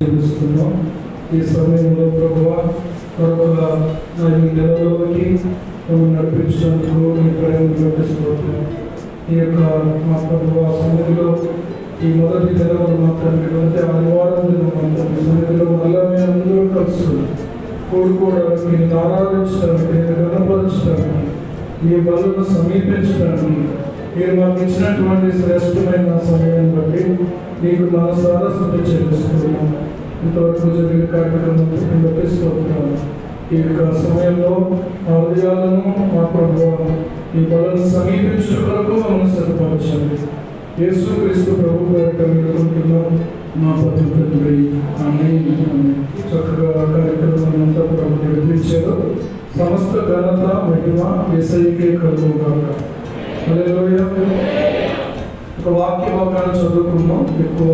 తెలుస్తున్నాం. ఈ సమయంలో ప్రభువా మరొక నెలలోకి నడిపించినందుకు మీ ప్రేమ ప్రకటిస్తున్నాం. ఈ యొక్క మా ప్రభువా సన్నిధిలో ఈ మొదటి నెలలో మాత్రమే ఆదివారం దినం సన్నిధిలో మళ్ళా మేము అందరూ కలుస్తున్నాం. కూడుకోవడానికి నేను ఆరాధించడానికి నేను గణపరచడానికి మీ బలను సమీపించడానికి మీరు మాకు ఇచ్చినటువంటి శ్రేష్టమైన సమయాన్ని బట్టి మీకు మనసారా స్తుతి చెల్లిస్తున్నాం. ఇంతవరకు జరిగిన కార్యక్రమం బట్టిస్తున్నాను. ఈ యొక్క సమయంలో మా హృదయాలను మా ప్రభువా ఈ బలను సమీపించిన వరకు మమ్మల్ని సిద్ధపరచండి. యేసుక్రీస్తు ప్రభు పేరిట వేడుకుంటున్నాం మా తండ్రి. ఆమేన్. చక్కగా కార్యక్రమం అంతా ప్రభు నడిపించారు. సమస్త ఘనత మహిమ యేసయ్యకే కలుగుగాక. హల్లెలూయా. ఒక వాక్య భాగాన్ని చదువుకున్నాం. ఎక్కువ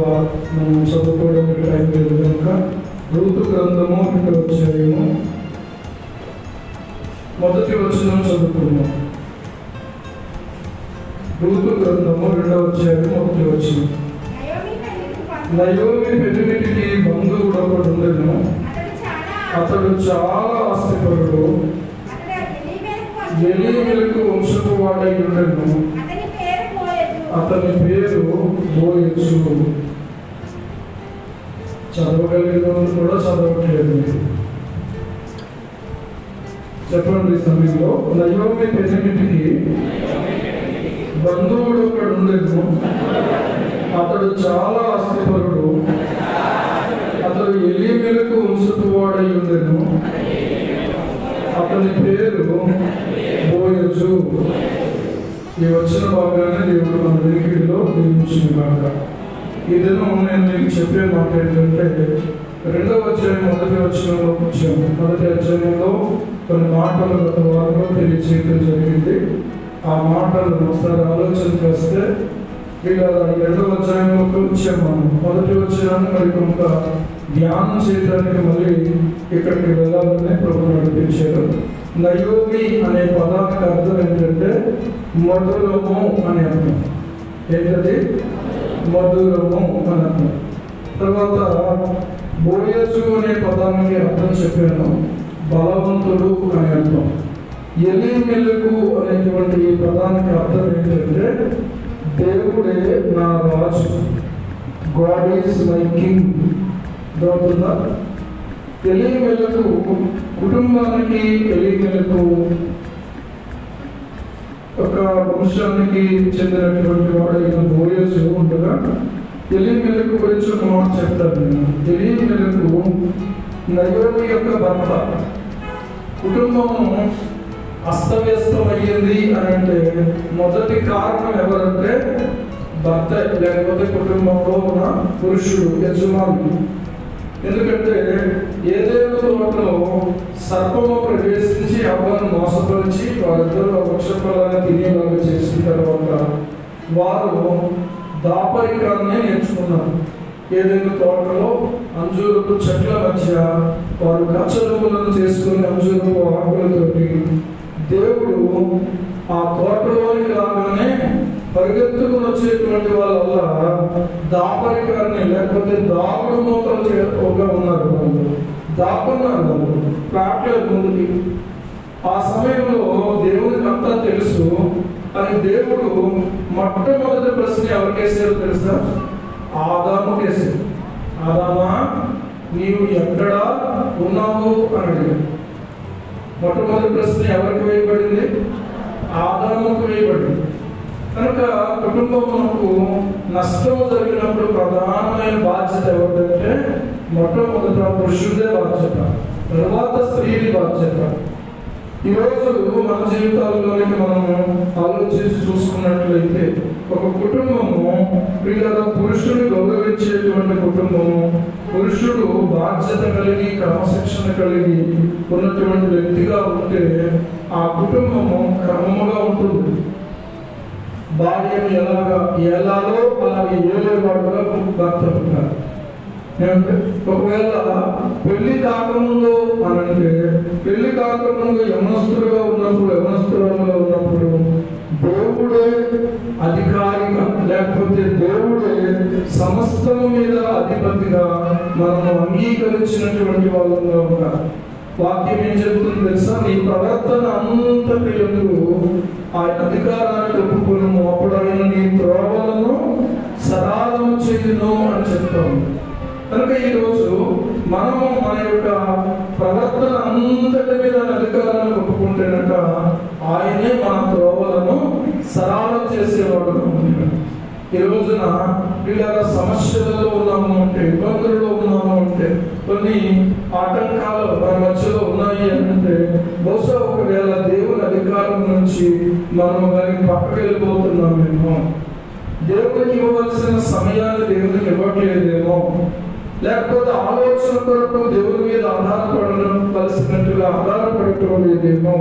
మనం చదువుకోవడానికి టైం లేదు కనుక రూతు గ్రంథము 2వ అధ్యాయము 1వ వచనం చదువుకున్నాం. రూతు గ్రంథము 2వ అధ్యాయం 1వ వచనం. నయోమి పెనిమిటికి బంధువుడు ఒకడు ఉండెను. అతడు చాలా ఆస్తిపరుడు. ఎలీమెలకు వంశపు వాడై ఉండెను. అతని పేరు బోయజు. చదవగలిగిన వాళ్ళు కూడా చదవట్లేదు. చెప్పండి. సమయంలో నయోమి పెనిమిటికి బంధువుడు ఒకడు ఉండెను. అతడు చాలా ఆస్తిపరుడు. అతడు ఎలీమెలకు వంశపు వాడై ఉండెను. అతని పేరు బోయజు. ఈ వచ్చిన భాగాన్ని దేవుడు మన వెనుకడిలో దీవించిన కాక. ఈ దినం నేను మీకు చెప్పే మాట ఏంటంటే 2వ అధ్యాయం 1వ వచనంలోకి వచ్చాము. 1వ అధ్యాయంలో కొన్ని మాటలు గత వారంలో తెలియచేయడం జరిగింది. ఆ మాటలను ఒకసారి ఆలోచన చేస్తే ఇలా 2వ అధ్యాయంలోకి వచ్చాము. 1వ వచనాన్ని మరి కొంత ధ్యానం చేయడానికి మళ్ళీ ఇక్కడికి వెళ్ళాలని ప్రభు నడిపించారు. నయోమి అనే పదానికి అర్థం ఏంటంటే మధురము అని అర్థం. ఏంటది? మధురము అని అర్థం. తర్వాత బోయజు అనే పదానికి అర్థం చెప్పాను, బలవంతుడు అని అర్థం. ఎలీమెలకు అనేటువంటి ఈ పదానికి అర్థం ఏంటంటే దేవుడే నా రాజు, గాడ్ ఈజ్ మై కింగ్. దొరుకుతుందా? ఎలీమెలకు కుటుంబానికి, ఎలీమెలకు ఒక వంశానికి చెందినటువంటి వాడైన బోయజు ఉండగా ఎలీమెలకు గురించి ఒక మాట చెప్తాను నేను. ఎలీమెలకు నయోమి యొక్క భర్త. కుటుంబము అస్తవ్యస్తం అయ్యింది అని అంటే మొదటి కారణం ఎవరంటే భర్త, లేకపోతే కుటుంబంలో ఉన్న పురుషుడు, యజమాని. ఎందుకంటే ఏదేదో తోటలో సర్పము ప్రవేశించి అవ్వను మోసపరిచి వారిద్దరూ వృక్షఫలాన్ని తినేలాగా చేసిన తర్వాత వారు దాపరికాన్ని నేర్చుకున్నారు. ఏదైనా తోటలో అంజూరపు చెట్ల మధ్య వారు కచ్చలులను చేసుకుని అంజూరపు ఆకులతోటి దేవుడు ఆ తోటలోకి రాగానే పరిగెత్తుకుని వచ్చేటువంటి వాళ్ళ దాపరికాన్ని, లేకపోతే దాపుడు మూతలుగా ఉన్నారు. వాళ్ళు దాపున్నారు, వాళ్ళు రావట్లేదు ముందుకి. ఆ సమయంలో దేవునికి అంతా తెలుసు. అని దేవుడు మొట్టమొదటి ప్రశ్న ఎవరికేసారో తెలుసా? ఆదాముకేసారు. ఆదామా, నీవు ఎక్కడ ఉన్నావు అని అడిగాడు. మొట్టమొదటి ప్రశ్న ఎవరికి వేయబడింది? ఆదాముకు వేయబడింది. కనుక కుటుంబమునకు నష్టం జరిగినప్పుడు ప్రధానమైన బాధ్యత ఎవరిదంటే మొట్టమొదట పురుషుడిదే బాధ్యత, తర్వాత స్త్రీది బాధ్యత. ఈరోజు మన జీవితాల్లోనికి మనము ఆలోచించి చూసుకున్నట్లయితే ఒక కుటుంబము వీళ్ళ పురుషుడిని గౌరవించేటువంటి కుటుంబము, పురుషుడు బాధ్యత కలిగి క్రమశిక్షణ కలిగి ఉన్నటువంటి వ్యక్తిగా ఉంటే ఆ కుటుంబము క్రమముగా ఉంటుంది. భార్యను ఎలాగో అలాగే ఏలేవాడుగా భర్త ఉంటారు. ఒకవేళ పెళ్లి కాకముందు అనంటే, పెళ్లి కాకముందు యవనస్తులుగా ఉన్నప్పుడు, యవనస్తురాలుగా ఉన్నప్పుడు దేవుడే అధికారిగా లేకపోతే దేవుడే సమస్తము మీద అధిపతిగా మనం అంగీకరించినటువంటి వాళ్ళంగా ఉన్నారు. వాక్యం ఏం చెప్తుంది తెలుసా? నీ ప్రవర్తన అంతటి యందు ఆయన అధికారాన్ని ఒప్పుకొను, అప్పుడు ఆయన నీ త్రోవలను సరళం చేయును అని చెప్తాము. కనుక ఈరోజు మనము మన యొక్క ప్రవర్తన అంతటి మీద అధికారాన్ని ఒప్పుకుంటేనట ఆయనే మన త్రోవలను సరళం చేసేవాడు. ఈ రోజున వీళ్ళ సమస్యలలో ఉన్నాము అంటే, ఇబ్బందుల్లో ఉన్నాము అంటే, కొన్ని ఆటంకాలు మన మధ్యలో ఉన్నాయి అంటే బహుశా ఒకవేళ దేవుని అధికారం నుంచి మనం దానికి పక్కకు వెళ్ళిపోతున్నామేమో, దేవునికి ఇవ్వవలసిన సమయాన్ని దేవునికి ఇవ్వట్లేదేమో, లేకపోతే ఆలోచన కొరకు దేవుని మీద ఆధారపడవలసినట్టుగా ఆధారపడటం లేదేమో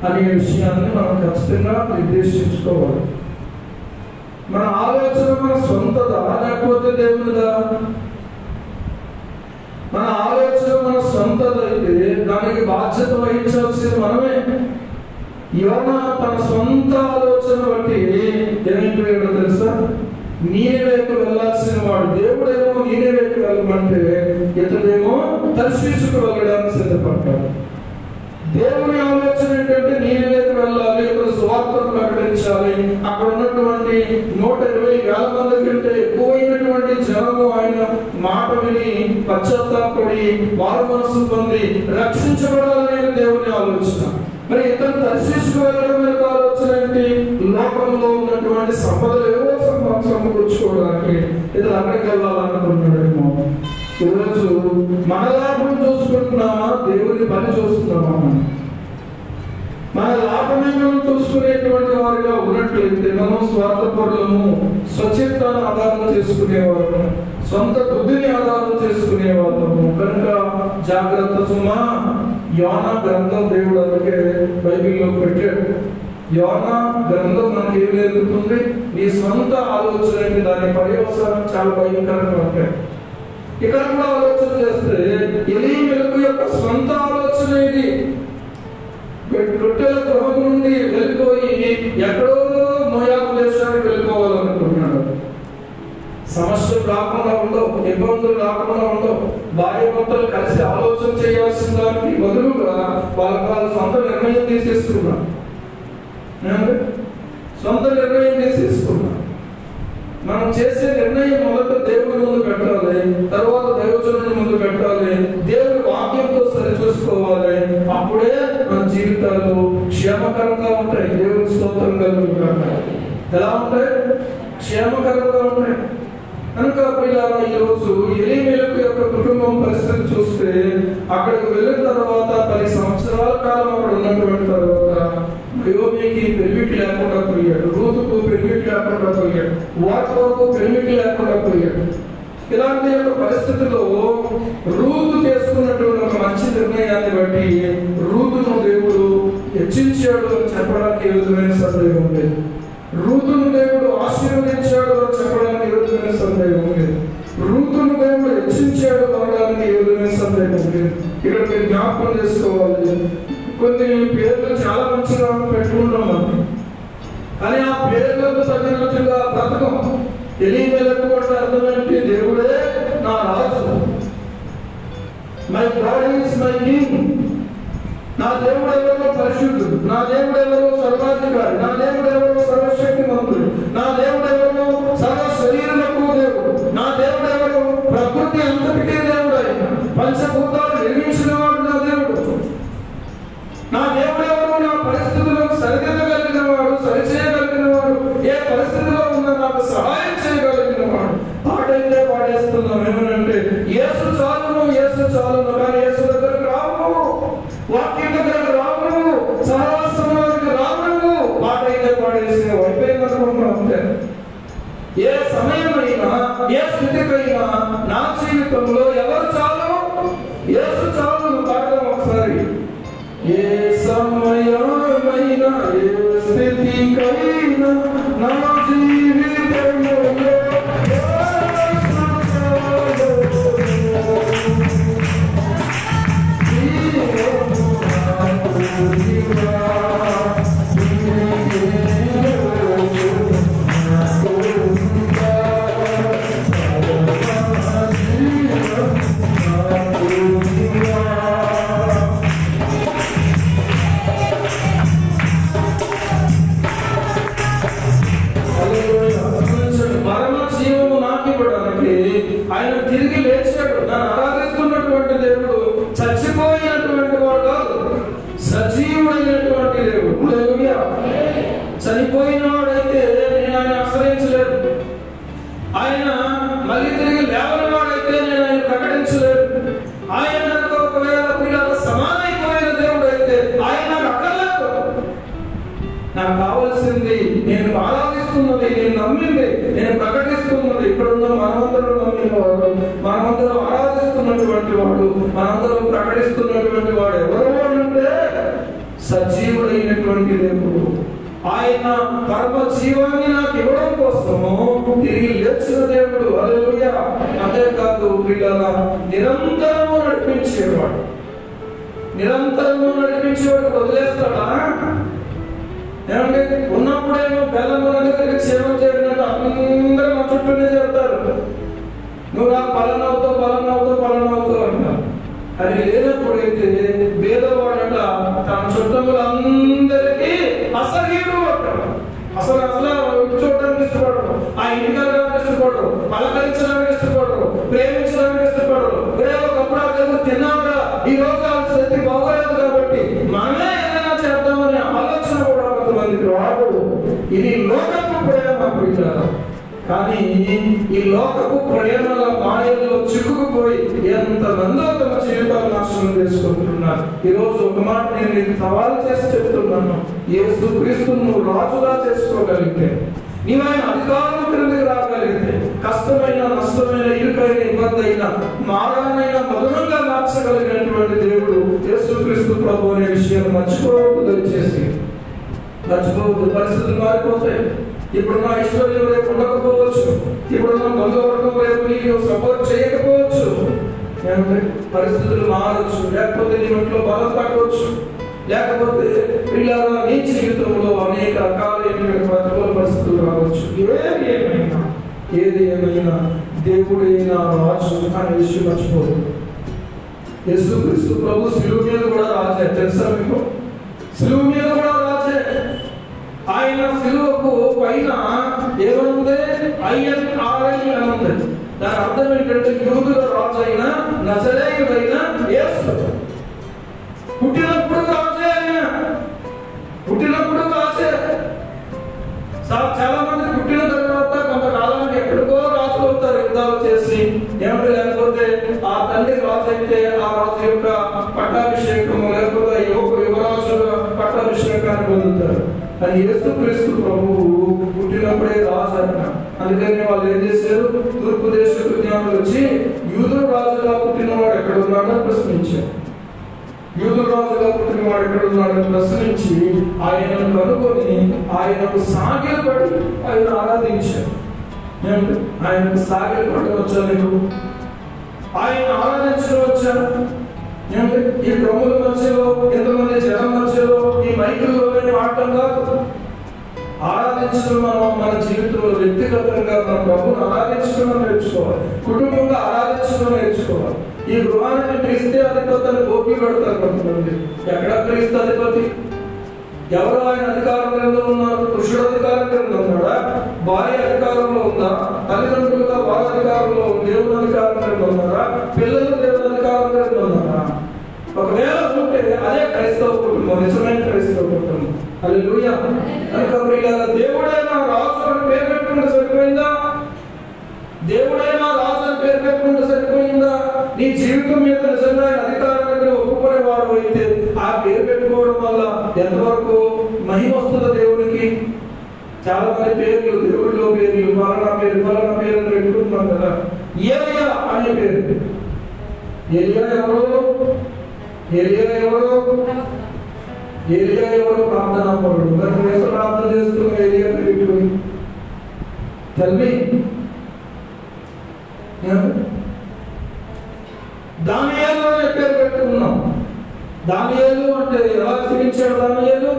అనే విషయాన్ని మనం ఖచ్చితంగా నిర్దేశించుకోవాలి. మన ఆలోచన మన సొంతదా లేకపోతే దేవునిదా? మన ఆలోచన మన సొంతదైతే దానికి బాధ్యత వహించాల్సింది మనమే. యోనా తన సొంత ఆలోచన బట్టి ఏమైపోయాడో తెలుసా? నీనేవేకు వెళ్ళాల్సిన వాడు దేవుడేమో నీనేవేకు వెళ్ళమంటే ఇతడేమో తర్షీషుకు వెళ్ళడానికి సిద్ధపడ్డాడు. దేవుని ఆలోచన ఏంటంటే నీనేవేకు వెళ్ళాలి, ఇక్కడ సువార్తను ప్రకటించాలి. అక్కడ ఉన్నటువంటి 120,000 మంది కంటే ఎక్కువైనటువంటి జనము ఆయన మాట విని పశ్చాత్తాపడి వారు మనసు పొంది రక్షించబడాలనే దేవుని ఆలోచన. మరి ఇతను తర్షీషుకు వెళ్ళడం యొక్క ఆలోచన ఏంటి? లోకంలో ఉన్నటువంటి సంపదలు ఏవో సమకూర్చుకోవడానికి ఇతను అక్కడికి వెళ్ళాలనుకుంటున్నాడేమో. ఈరోజు మన లాభం చూసుకుంటున్నామా, దేవుని పని చూస్తున్నామా? మన లాభమే మనం చూసుకునేటువంటి వారిగా ఉన్నట్లయితే మనం స్వార్థపరులము, స్వచ్ఛతను ఆధారం చేసుకునేవాళ్ళము, సొంత బుద్ధిని ఆధారం చేసుకునేవాళ్ళము. కనుక జాగ్రత్త సుమా. యోనా గ్రంథం దేవుడు అందుకే బైబిల్లో పెట్టాడు. యోనా గ్రంథం మనకి ఏం నేర్పుతుంది? నీ సొంత ఆలోచనకి దాని పర్యవసానం చాలా భయంకరంగా ఉంటాయి. ఇక్కడ కూడా ఆలోచన చేస్తే ఎలీమెలకు యొక్క సొంత ఆలోచన ఇది. రొట్టెల గృహం నుండి వెళ్ళిపోయి ఎక్కడో మోయాబు దేశానికి వెళ్ళిపోవాలనుకుంటున్నాడు. సమస్యలు రాకుండా ఉండవు, ఇబ్బందులు రాకుండా ఉండవు. భార్య భర్తలు కలిసి ఆలోచన చేయాల్సిన దానికి బదులుగా వాళ్ళ సొంత నిర్ణయం తీసేసుకున్నారు. సొంత నిర్ణయం తీసేసుకున్నాం. మనం చేసే నిర్ణయం మొదట దేవుని ముందు పెట్టాలి, తర్వాత దైవజనుని ముందు పెట్టాలి, దేవుని వాక్యంతో సరి చూసుకోవాలి. అప్పుడే మన జీవితాలు క్షేమకరంగా ఉంటాయి. దేవుని స్తోత్రం కలుగుతుంది. ఎలా ఉంటాయి? క్షేమకరంగా ఉంటాయి. కనుక ఈ రోజు ఎలీమెలకు యొక్క కుటుంబం పరిస్థితి చూస్తే అక్కడికి వెళ్ళిన తర్వాత 10 సంవత్సరాల కాలం అక్కడ ఉన్నటువంటి తర్వాత నయోమికి పెళ్లికి లేకుండా పోయాడు, రూతుకు పెళ్లికి లేకుండా పోయాడు, వాటికు పెళ్లికి లేకుండా పోయాడు. ఇలాంటి యొక్క పరిస్థితుల్లో రూతు చేసుకున్నటువంటి ఒక మంచి నిర్ణయాన్ని బట్టి రూతును దేవుడు హెచ్చించాడు అని చెప్పడానికి ఏ విధమైన సందేహం లేదు. రూతును దేవుడు ఆశీర్వదించాడు అని చెప్పడానికి ఏ విధమైన సందేహం లేదు. రూతును దేవుడు హెచ్చించాడు అనడానికి ఏ విధమైన సందేహం లేదు. ఇక్కడ మీరు జ్ఞాపకం చేసుకోవాలి, కొన్ని పేర్లు చాలా మంచిగా పెట్టుకుంటాం మనం, కానీ ఆ పేర్లకు తగినట్టుగా బ్రతకం. ఎలీమెలకు అంటే అర్థం ఏంటి? దేవుడే నా రాజు, my god is my king. నా దేవుడు ఎవరో పరిశుద్ధుడు, నా దేవుడు ఎవరో సర్వాధికారి, నా దేవుడు ఎవరో సర్వశక్తిమంతుడు, నా దేవుడు ఎవరో సర్వ శరీరులకు దేవుడు, నా దేవుడు ఎవరో ప్రకృతి అంతటికే దేవుడు, ఆయన పంచభూతాలు నిర్మించిన వాడు నా దేవుడు. నా దేవుడు ఎవరు? నా పరిస్థితులకు సరిదిద్దగలిగిన వాడు, సరిచేయగలిగిన వాడు, ఏ పరిస్థితిలో ఉన్నా నాకు సహాయం చేయగలిగిన వాడు. పాటైతే పాడేస్తున్నాం ఏమనంటే యేసు చాలును, యేసు చాలును, కానీ యేసు దగ్గరకు రావు, వాక్యం దగ్గరకు రావు, సహవాసంలోకి రావు. పాటైతే పాడేసిన అయిపోయిందనుకుంటున్నాం అంతే. ఏ సమయమైనా ఏ స్థితికైనా నా జీవితంలో ఎవరు చాలు? యేసు చాలును. పాడదాం ఒకసారి. ఏ సమయమైనా ఏ స్థితికైనా నా జీవితంలో వాడు, మనందరం ప్రకటిస్తున్నటువంటి వాడు ఎవరు అంటే సజీవుడైనటువంటి దేవుడు. ఆయన పరమ జీవాన్ని నాకు ఇవ్వడం కోసము తిరిగి లేచిన దేవుడు. హల్లెలూయా. అంతేకాదు వీళ్ళ నిరంతరము నడిపించేవాడు. నిరంతరము నడిపించేవాడు వదిలేస్తాడా? ఏమంటే ఉన్నప్పుడేమో బెల్లం దగ్గరికి సేవ చేయడానికి అందరూ మా చుట్టూనే చేస్తారు. నువ్వు నాకు పలనవుతావు అంటారు. అది లేనప్పుడైతే పేదవాడట తన చుట్టములందరికీ అసహ్యుడు అంటాడు. అసలు చూడడానికి ఇష్టపడరు, ఆ ఇంటికి వెళ్ళడానికి ఇష్టపడరు, పలకరించడానికి ఇష్టపడరు, ప్రేమించడానికి ఇష్టపడరు. ఒకప్పుడు ఆ దేవుడు తిన్నాక ఈ రోజు ఆ స్థితి బాగోలేదు కాబట్టి మనమే ఏదైనా చేద్దామనే ఆలోచన కూడా కొంతమందికి రాదు. ఇది లోకపు ప్రేమ పిల్లలు. కానీ ఈ లోకపు ప్రేమల మాయల్లో చిక్కుకుపోయి ఎంతమందో తమ జీవితాలు నాశనం చేసుకుంటున్నారు. ఈ రోజు ఒక మాట నేను నీకు సవాల్ చేసి చెప్తున్నాను. యేసుక్రీస్తు నువ్వు రాజుగా చేసుకోగలిగితే, నీవు ఆయన అధికారం క్రిందకి రాగలిగితే, కష్టమైన నష్టమైన ఇరుకైన ఇబ్బంది అయినా మారానైనా మధురంగా మార్చగలిగినటువంటి దేవుడు యేసుక్రీస్తు ప్రభు అనే విషయాన్ని మర్చిపోవద్దు. దయచేసి మర్చిపోవద్దు. పరిస్థితులు మారిపోతాయి. ఇప్పుడున్న ఐశ్వర్యం రేపు ఉండకపోవచ్చు. ఇప్పుడున్న బంధువర్గం రేపు నీకు సపోర్ట్ చేయకపోవచ్చు. పరిస్థితులు మారవచ్చు. లేకపోతే నీ ఇంట్లో బలం తగ్గవచ్చు. లేకపోతే పిల్లల నీ జీవితంలో అనేక రకాలైన ప్రతికూల పరిస్థితులు రావచ్చు. ఏది ఏమైనా దేవుడైనా రాజు అనే విషయం మర్చిపోదు. యేసుక్రీస్తు ప్రభు శిలువ మీద కూడా రాజే. తెలుసా మీకు? శిలువ మీద కూడా రాజే. ఆయన శిలువకు పైన ఏముంది? INRI అని ఉంది. దాని అర్థం ఏంటంటే యూదుల రాజు అయిన నజరేయుడైన యేసు. పుట్టినప్పుడు రాజే. ఆయన పుట్టినప్పుడు రాజే. చాలా మంది పుట్టిన తర్వాత కొంతకాలానికి ఎక్కడికో రాజు అవుతారు, యుద్ధాలు చేసి. ఏమంటే లేకపోతే ఆ తండ్రి రాజు అయితే ఆ రాజు యొక్క పట్టాభిషేకము, లేకపోతే యువరాజు పట్టాభిషేకాన్ని పొందుతారు. అని యేసుక్రీస్తు ప్రభువు పుట్టినప్పుడే రాజు అంట. అందుకని వాళ్ళు ఏం చేశారు? తూర్పు దేశ జ్ఞానులు వచ్చి యూదుల రాజుగా పుట్టినవాడు ఎక్కడ ఉన్నాడని ప్రశ్నించారు. యూదుల రాజుగా పుట్టినవాడు ఎక్కడ ఉన్నాడని ప్రశ్నించి ఆయనను కనుగొని ఆయనకు సాగిలపడి ఆయన ఆరాధించారు. ఆయనకు సాగిలపడి వచ్చా నీకు? ఆయన ఆరాధించడం వచ్చారు. ఈ ప్రముల మధ్యలో, ఎంతమంది జనం మధ్యలో, ఈ మైకుల్లోనే వాడటం కాదు. ఆరాధించడం మన జీవితంలో వ్యక్తిగతంగా మన ప్రభువును ఆరాధించడం నేర్చుకోవాలి. కుటుంబంగా ఆరాధించడం నేర్చుకోవాలి. ఈ గృహానికి క్రీస్తే అధిపతిని గోపి పెడతారు కొంతమంది. ఎక్కడ క్రీస్తు అధిపతి? ఎవరు ఆయన అధికారం క్రింద ఉన్నారు? పురుషుడు అధికారం క్రింద ఉన్నాడా? భార్య అధికారంలో ఉందా? తల్లిదండ్రులుగా వారి అధికారంలో, దేవుని అధికారం క్రింద ఉన్నారా? పిల్లలు దేవుని అధికారం క్రింద ఉన్నారా? ఒకవేళ ఉంటే అదే క్రైస్తవ కుటుంబం, నిజమైన క్రైస్తవ కుటుంబం. హల్లెలూయా. దేవుడైనా రాజు అని పేరు పెట్టుకుంటే సరిపోయిందా? దేవుడైనా రాజు అని పేరు పెట్టుకుంటే సరిపోయిందా? నీ జీవితం మీద నిజంగా అధికారాన్ని ఒప్పుకునే వాడు అయితే ఆ పేరు పెట్టుకోవడం వల్ల ఎంతవరకు మహిమ వస్తుందో దేవునికి? చాలా మంది పేర్లు, దేవుడిలో పేర్లు, ఫలానా పేరు పెట్టుకుంటున్నాం కదా. ఏలియా అనే పేరు. ఏలియా ఎవరు? ప్రార్థనా పరుడు. మరి ప్రార్థన చేస్తున్న ఏలియా పెట్టుకుని తల్లి దానియేలు అనే పేరు పెట్టుకున్నాం. దానియేలు అంటే ఎలా జీవించాడు దానియేలు?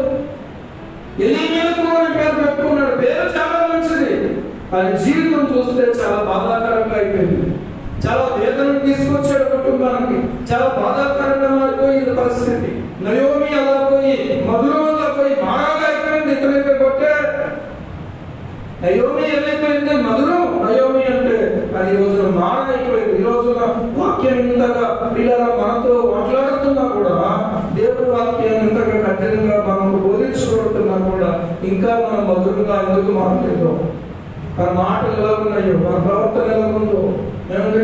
ఎలీమేలు అనే పేరు పెట్టుకున్నాడు. పేరు చాలా మంచిది, కానీ జీవితం చూస్తే చాలా బాధాకరంగా అయిపోయింది. చాలా వేదనను తీసుకొచ్చాడు కుటుంబానికి. చాలా బాధాకరంగా మారిపోయింది పరిస్థితి. నయోమి అలా పోయి, మధురమల్లా పోయి మారాగా అయిపోయింది. ఇతరులైతే కొట్టే నయోమి ఏమైపోయింది? మధురం. నయోమి అంటే అది ఈ రోజున మార అయిపోయింది. ఈ రోజున వాక్యం ఇంతగా పిల్లల మనతో మాట్లాడుతున్నా కూడా, దేవుడి వాక్యం ఇంతగా కఠినంగా మనకు బోధించబడుతున్నా కూడా ఇంకా మనం మధురంగా ఎందుకు మాట్లాడతాం? మన మాటలు ఎలా ఉన్నాయో, మన ప్రవర్తన ఎలా ఉందో. ఏమంటే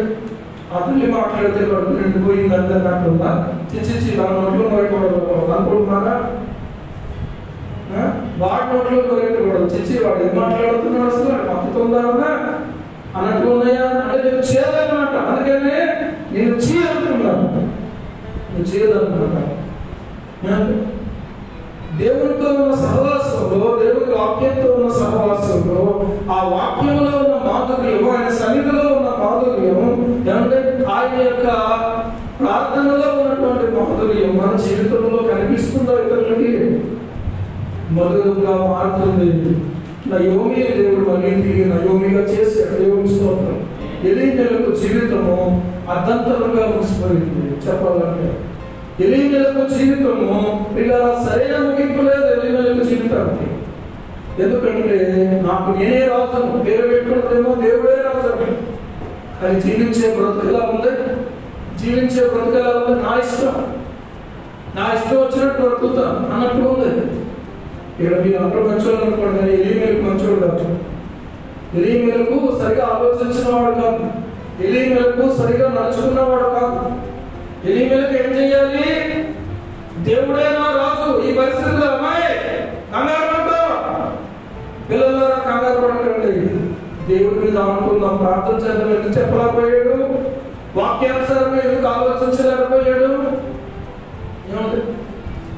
ఆ తల్లి మాట్లాడితే కడుపు నిండిపోయింది అందరినీ అంటుందా? చిచ్చి మన నోట్లో నోయకూడదు అనుకుంటున్నారా? వాడి నోట్లో నోయకూడదు. చిచ్చి వాడు ఏం మాట్లాడుతున్నాడు? అసలు మత్తుతుందా? అన్నట్టు ఉన్నాయా అంటే నేను చేయదన్నమాట. అందుకనే నేను చేయనుకున్నాను, నేను చేయదనుకున్నాను. దేవునితో ఉన్న సహవాసంలో, దేవుని వాక్యంతో ఉన్న సహవాసంలో, ఆ వాక్యంలో ఉన్న మాధుర్యం, ఆయన సన్నిధిలో ఉన్న మాధుర్యం, ఏమంటే ఆయన యొక్క ప్రార్థనలో ఉన్నటువంటి మాధుర్యం మన జీవితంలో కనిపిస్తుందో ఇతరులకి మధురంగా మారుతుంది. నయోమి దేవుడు మళ్ళీ తిరిగి నయోమిగా చేశాడు. దేవుని స్తోత్రం. ఎలీమెలకు జీవితము అర్ధంతరంగా ముగిసిపోయింది. చెప్పాలంటే ఎలీమెలకు జీవితము ఇలా సరైన ముగింపు లేదు ఎలీమెలకు జీవితానికి. ఎందుకంటే నాకు నేనే రాజు పేరు పెట్టుకుంటేమో దేవుడే రాజు, అది జీవించే బ్రతుకు ఎలా ఉంది, జీవించే బ్రతుకు ఎలా ఉంది, నా ఇష్టం వచ్చినట్టు బ్రతుకుతా అన్నట్టు ఉంది. ఇక్కడ మీరు అందరూ మంచోళ్ళు అనుకోండి, కానీ ఎలీమెలకు మంచోడు కాదు. ఎలీమెలకు సరిగా ఆలోచించిన వాడు కాదు, ఎలీమెలకు సరిగా నడుచుకున్నవాడు కాదు. ఎలీమెలకు ఏం చేయాలి? దేవుడే నా రాజు, ఈ పరిస్థితుల్లో అమ్మాయి కంగారు పడతావా? పిల్లలారా కంగారు పడకండి, దేవుడి మీద అనుకుందాం, ప్రార్థన చేద్దాం. ఎందుకు చెప్పలేకపోయాడు? వాక్యానుసారంగా ఎందుకు ఆలోచించలేకపోయాడు?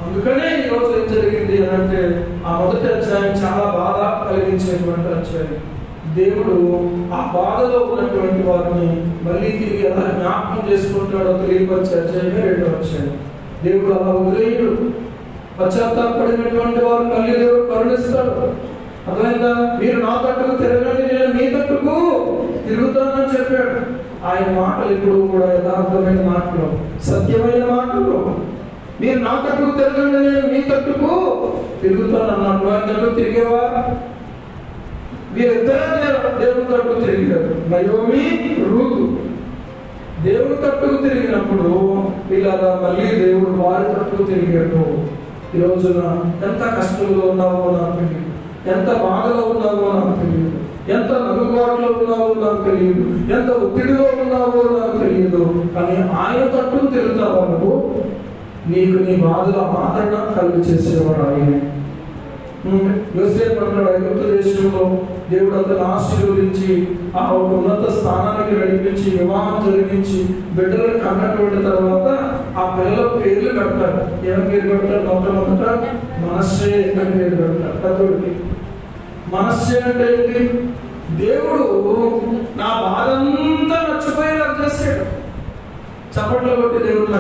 అందుకనే ఈరోజు ఏం జరిగింది అని అంటే, ఆ మొదటి అధ్యాయం చాలా బాధ కలిగించేటువంటి అధ్యాయం. దేవుడు ఆ బాధలో ఉన్నటువంటి వారిని మళ్ళీ తిరిగి ఎలా జ్ఞాపకం చేసుకుంటాడో తెలియపరిచే అధ్యాయమే రెండో అధ్యాయం. దేవుడు అలా వదిలేయుడు. పశ్చాత్తాపడినటువంటి వారు మళ్ళీ దేవుడు కరుణిస్తాడు. అర్థమైందా? మీరు నా తట్టుకు తిరగండి, నేను మీ తట్టుకు తిరుగుతానని చెప్పాడు. ఆయన మాటలు ఎప్పుడు కూడా యథార్థమైన మాటలు, సత్యమైన మాటలు. మీరు నా తట్టుకు తిరగండి, నేను మీ తట్టుకు తిరుగుతాను అన్నాడు. ఆయన తట్టుకు తిరిగేవా? వీరిద్దరూ దేవుని తట్టుకు తిరిగారు. నయోమి, రూతు దేవుని తట్టుకు తిరిగినప్పుడు ఇలా మళ్ళీ దేవుడు వారి తట్టుకు తిరిగాడు. ఈ రోజున ఎంత కష్టంలో ఉన్నావో నాకు తెలియదు, ఎంత బాధలో ఉన్నావో నాకు తెలియదు, ఎంత నలుగుబాటులో ఉన్నావో నాకు తెలియదు, ఎంత ఒత్తిడిలో ఉన్నావో నాకు తెలియదు. కానీ ఆయన తట్టుకు తిరుగుతావా నువ్వు? నీకు నీ బాధల ఆదరణ కలుగు చేసేవాడు ఆయన. యోసేపు అంటాడు, ఐగుప్తు దేశంలో దేవుడు అతను ఆశీర్వదించి ఆ ఒక ఉన్నత స్థానానికి నడిపించి వివాహం జరిగించి బిడ్డలను కన్నటువంటి తర్వాత ఆ పిల్లల పేర్లు పెడతాడు. ఏం పేరు పెడతాడు? మొట్టమొదట మనస్సే అని పేరు పెడతాడు. పెద్దోడికి మనస్సే అంటే ఏంటి? దేవుడు నా బాధంతా మర్చిపోయేలా చేశాడు. చప్పట్లు కొట్టి దేవుడు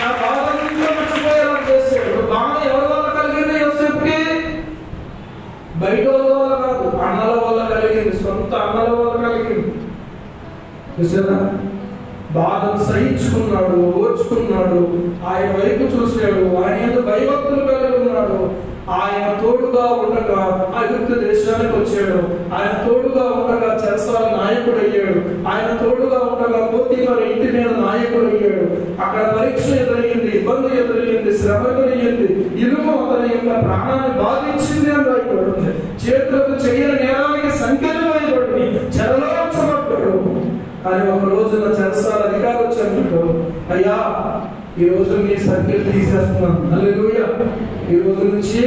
నా బాధంతా మర్చిపోయేలా చేశాడు. బాధ ఎవరి వల్ల కలిగింది? యోసేపుకి బయట వల్ల కాదు, అన్నల వల్ల కలిగింది, సొంత అన్నల వల్ల కలిగింది. చూసారా? బాధను సహించుకున్నాడు, ఓర్చుకున్నాడు, ఆయన వైపు చూశాడు, ఆయన ఎందుకు భయభక్తులు కలిగి ఉన్నాడు. ఆయన తోడుగా ఉండగా ఐగుప్తు దేశానికి వచ్చాడు. ఆయన తోడుగా ఉండగా చెరసాల నాయకుడు అయ్యాడు. ఆయన తోడుగా ఉండగా పోతీఫర్ ఇంటి మీద నాయకుడు అయ్యాడు. అక్కడ పరీక్ష ఎదురయ్యింది, ఇబ్బంది ఎదురయ్యింది, శ్రమ ఎదురయ్యింది, ఇనుము అతని యొక్క ప్రాణాన్ని బాధించింది అని రాయబడింది. చేతులకు చేయని నేరానికి సంఖ్యలు వేయబడింది, చెరలో ఉంచబడ్డాడు. కానీ ఒక రోజున చెరసాల అధికారి వచ్చి అంటాడు, అయ్యా ఈ రోజు నీ సంఖ్యలు తీసేస్తున్నాను, హల్లెలూయా, ఈ రోజు నుంచి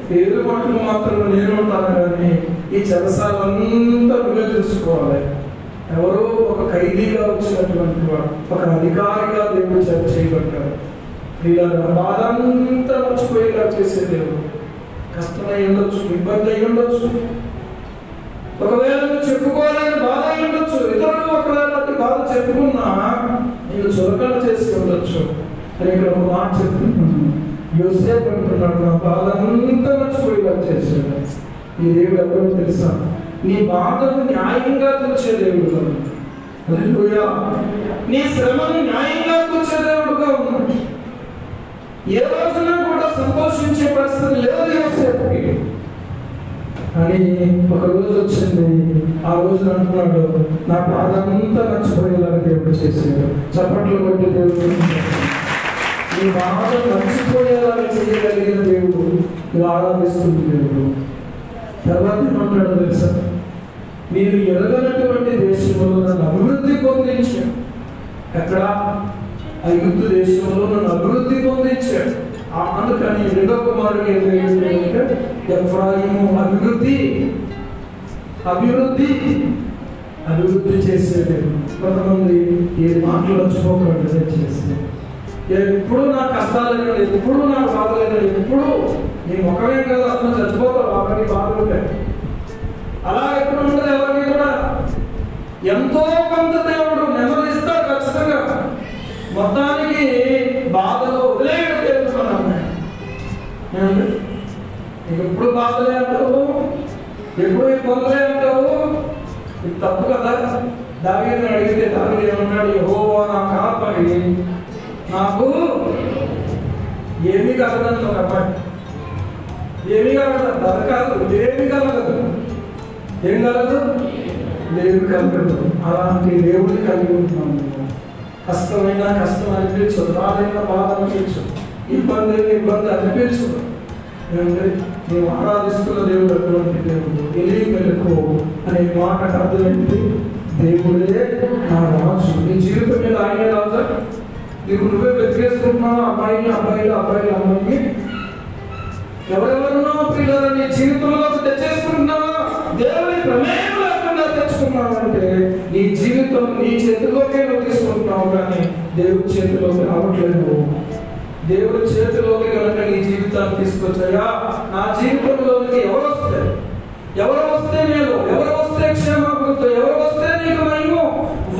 పేరు మట్టుకు మాత్రం నేను ఉంటాను, కానీ ఈ చెరసాలంతా నువ్వే చూసుకోవాలి. ఎవరో ఒక ఖైదీగా వచ్చినటువంటి వాడు ఒక అధికారిగా దేవుడు చేయబడ్డాడు. ఇలా బాధ అంతా మర్చిపోయేలా చేసే దేవుడు. కష్టమై ఉండొచ్చు, ఇబ్బంది అయి ఉండొచ్చు, ఒకవేళ నువ్వు చెప్పుకోవాలని బాధ అయి ఉండొచ్చు, ఇతరులు ఒకవేళ బాధ చెప్పుకున్నా నేను చులకన చేసి ఉండొచ్చు. అని ఇక్కడ ఒక మాట చెప్తున్నాను. యోసేపు అంటున్నాడు, నా బాధ అంతా మర్చిపోయేలా చేశాడు. ఈ దేవుడు ఎవరో తెలుసా? నీ బాధను న్యాయంగా కూర్చే దేవుడుగా ఉన్నాడు. హల్లెలూయా. నీ శ్రమను న్యాయంగా కూర్చే దేవుడుగా ఉన్నాడు. ఏ రోజున కూడా సంతోషించే పరిస్థితి లేదు యోసేపుకి. అని ఒక రోజు వచ్చింది, ఆ రోజు అంటున్నాడు, నా బాధ అంతా మర్చిపోయేలాగా దేవుడు చేశాడు. చప్పట్లు కొట్టి దేవుడు నీ బాధ మర్చిపోయేలాగా చేయగలిగిన దేవుడు, నువ్వు ఆరాధిస్తుంది దేవుడు. తర్వాత ఏమంటాడో తెలుసా? మీరు ఎరగనటువంటి దేశంలో నన్ను అభివృద్ధి పొందించాడు. ఎక్కడ? ఐగుప్తు దేశంలో నన్ను అభివృద్ధి పొందించాడు. అందుకని రెండో కుమారుడికి ఎఫ్రాయిము అభివృద్ధి అభివృద్ధి చేసేది. కొంతమంది ఈ మాటలు వచ్చుకోకుండా చేస్తే ఎప్పుడు నా కష్టాలైనా, ఎప్పుడు నా బాధలైనా, ఎప్పుడు నీ ముఖమే కదా అసలు చచ్చిపోతావు అవన్నీ బాధలు ఉంటాయి. అలా ఎప్పుడు ఉండదు ఎవరికి కూడా. ఎంతో కొంత దేవుడు నెమ్మదిస్తాడు ఖచ్చితంగా. మొత్తానికి బాధలో వదిలేయడం నీకు ఎప్పుడు బాధలే అంటావు, ఎప్పుడు ఇబ్బందులే అంటావు. ఇది తప్పు కదా. దావీదుని అడిగితే దావీదు ఏమన్నాడు? యెహోవా నా కాపరి, నాకు ఏమీ కలగదు. ఒక అమ్మాయి ఏమీ కలగదు, అది కాదు, ఏమీ కలగదు. ఏం కలగదు? దేవుడు కలగదు. అలాంటి దేవుడిని కలిగి ఉంటున్నాము. కష్టమైన కష్టం అనిపించు, బాధైన బాధ అనిపించు, ఇబ్బంది అనిపించు. మేము ఆరాధిస్తున్న దేవుడు అటువంటి దేవుడు. ఎలీమెలకు అనే మాటకు అర్థమైంది, దేవుడే నా రాజు. నీ జీవితం మీద ఆయనే రాజా. నీకు నువ్వే వెతికేసుకుంటున్నావు అబ్బాయిని అమ్మాయిని. ఎవరెవరునో పిల్లలు నీ జీవితంలో తెచ్చేసుకుంటున్నావా? దేవుని ప్రమేయం లేకుండా తెచ్చుకున్నావంటే నీ జీవితం నీ చేతిలోకే నువ్వు తీసుకుంటున్నావు, కానీ దేవుడి చేతిలోకి రావట్లేదు. దేవుడి చేతిలోకి కనుక నీ జీవితాన్ని తీసుకొచ్చాయా, నా జీవితంలోకి ఎవరు వస్తే నేను, ఎవరు వస్తే క్షేమాభివృద్ధి, ఎవరు వస్తే నీకు మహిమ,